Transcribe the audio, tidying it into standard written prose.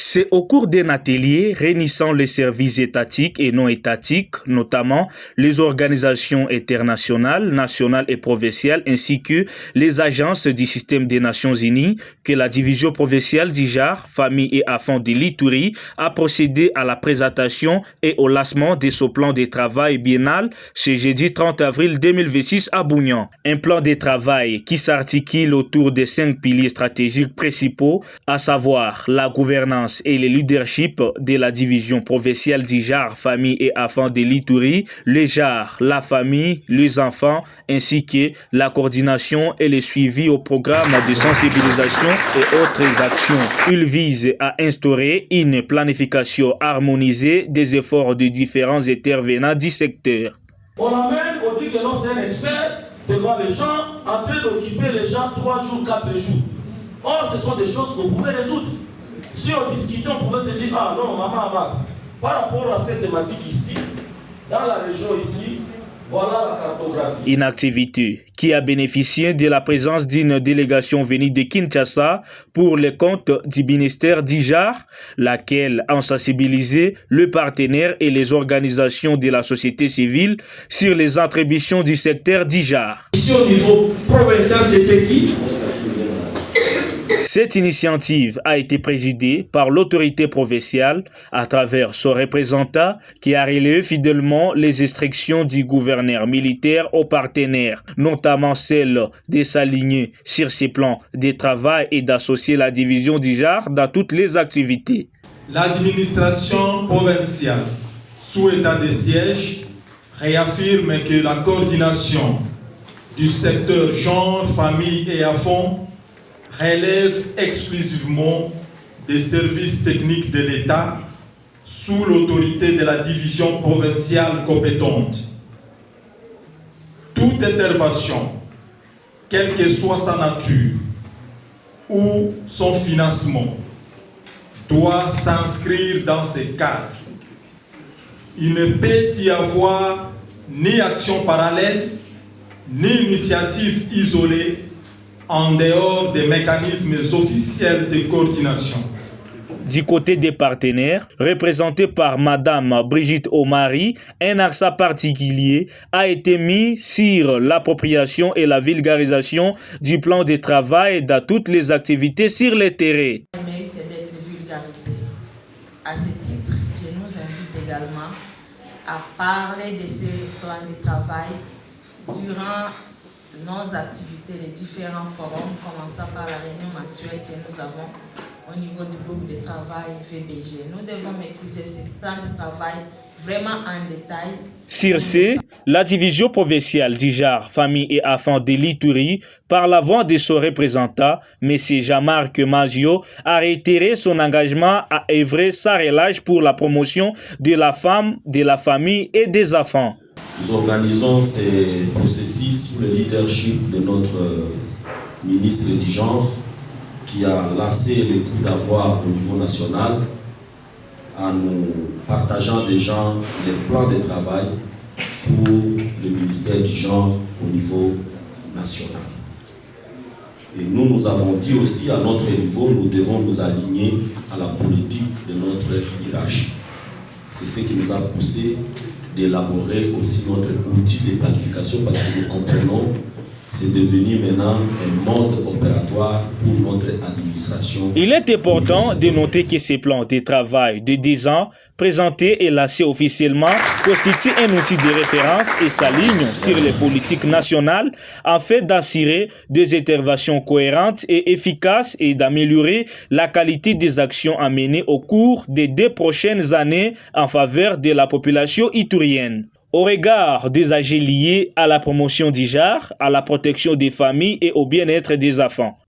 C'est au cours d'un atelier réunissant les services étatiques et non étatiques, notamment les organisations internationales, nationales et provinciales, ainsi que les agences du système des Nations Unies, que la division provinciale d'Ijar, famille et enfants de l'Ituri a procédé à la présentation et au lancement de ce plan de travail biennal ce jeudi 30 avril 2026 à Bougnan. Un plan de travail qui s'articule autour des 5 piliers stratégiques principaux, à savoir la gouvernance et le leadership de la division provinciale d'Ijar, famille et enfants de l'Ituri, le JAR, la famille, les enfants, ainsi que la coordination et le suivi au programme de sensibilisation et autres actions. Il vise à instaurer une planification harmonisée des efforts de différents intervenants du secteur. On l'amène, on dit que non, c'est un expert devant les gens, en train d'occuper les gens 3 jours, 4 jours. Or, ce sont des choses que vous pouvez résoudre. Si on discutait, on pouvait te dire, ah non, maman, par rapport à cette thématique ici, dans la région ici, voilà la cartographie. Une activité qui a bénéficié de la présence d'une délégation venue de Kinshasa pour les comptes du ministère d'Ijar, laquelle a sensibilisé le partenaire et les organisations de la société civile sur les attributions du secteur d'Ijar. Ici au niveau provincial, c'était qui? Cette initiative a été présidée par l'autorité provinciale à travers son représentant qui a relayé fidèlement les instructions du gouverneur militaire aux partenaires, notamment celle de s'aligner sur ces plans de travail et d'associer la division d'Ijar dans toutes les activités. L'administration provinciale, sous état de siège, réaffirme que la coordination du secteur genre, famille et enfants relève exclusivement des services techniques de l'État sous l'autorité de la division provinciale compétente. Toute intervention, quelle que soit sa nature ou son financement, doit s'inscrire dans ce cadre. Il ne peut y avoir ni action parallèle, ni initiative isolée en dehors des mécanismes officiels de coordination. Du côté des partenaires, représenté par Madame Brigitte Omari, un accent particulier a été mis sur l'appropriation et la vulgarisation du plan de travail dans toutes les activités sur le terrain. Il mérite d'être vulgarisé. À ce titre, je nous invite également à parler de ces plans de travail durant nos activités, les différents forums, commençant par la réunion mensuelle que nous avons au niveau du groupe de travail VBG. Nous devons maîtriser ces plans de travail vraiment en détail. Sur ce, la division provinciale d'Ijar, famille et enfants de l'Ituri, par la voix de son représentant, M. Jean-Marc Mazio, a réitéré son engagement à œuvrer sans relâche pour la promotion de la femme, de la famille et des enfants. Nous organisons ces processus sous le leadership de notre ministre du genre qui a lancé le coup d'avoir au niveau national en nous partageant déjà les plans de travail pour le ministère du genre au niveau national. Et nous avons dit aussi à notre niveau, nous devons nous aligner à la politique de notre hiérarchie. C'est ce qui nous a poussé d'élaborer aussi notre outil de planification parce que nous comprenons c'est devenu maintenant un mode opératoire pour notre administration. Il est important de noter que ces plans de travail de 10 ans présentés et lancés officiellement constituent un outil de référence et s'alignent sur les politiques nationales afin d'assurer des interventions cohérentes et efficaces et d'améliorer la qualité des actions à mener au cours des 2 prochaines années en faveur de la population iturienne. Au regard des enjeux liés à la promotion d'Ijar, à la protection des familles et au bien-être des enfants.